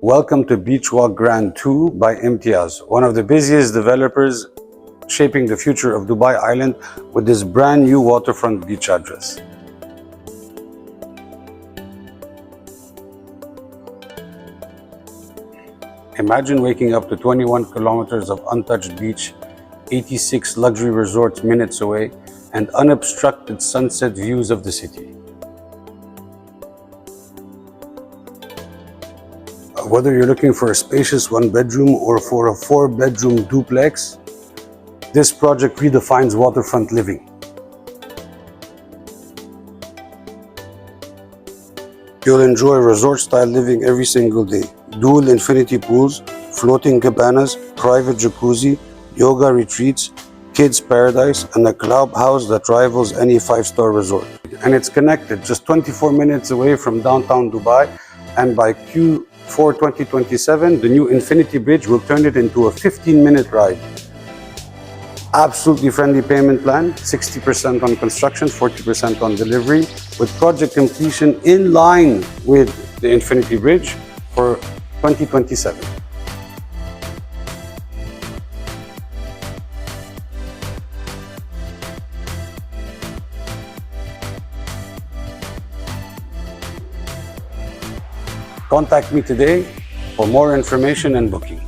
Welcome to Beach Walk Grand 2 by Imtiaz, one of the busiest developers shaping the future of Dubai Island with this brand new waterfront beach address. Imagine waking up to 21 kilometers of untouched beach, 86 luxury resorts minutes away, and unobstructed sunset views of the city. Whether you're looking for a spacious one-bedroom or for a 4-bedroom duplex, this project redefines waterfront living. You'll enjoy resort-style living every single day. Dual infinity pools, floating cabanas, private jacuzzi, yoga retreats, kids paradise, and a clubhouse that rivals any 5-star resort. And it's connected just 24 minutes away from downtown Dubai, and by Q4 2027, the new Infinity Bridge will turn it into a 15-minute ride. Absolutely friendly payment plan, 60% on construction, 40% on delivery, with project completion in line with the Infinity Bridge for 2027. Contact me today for more information and booking.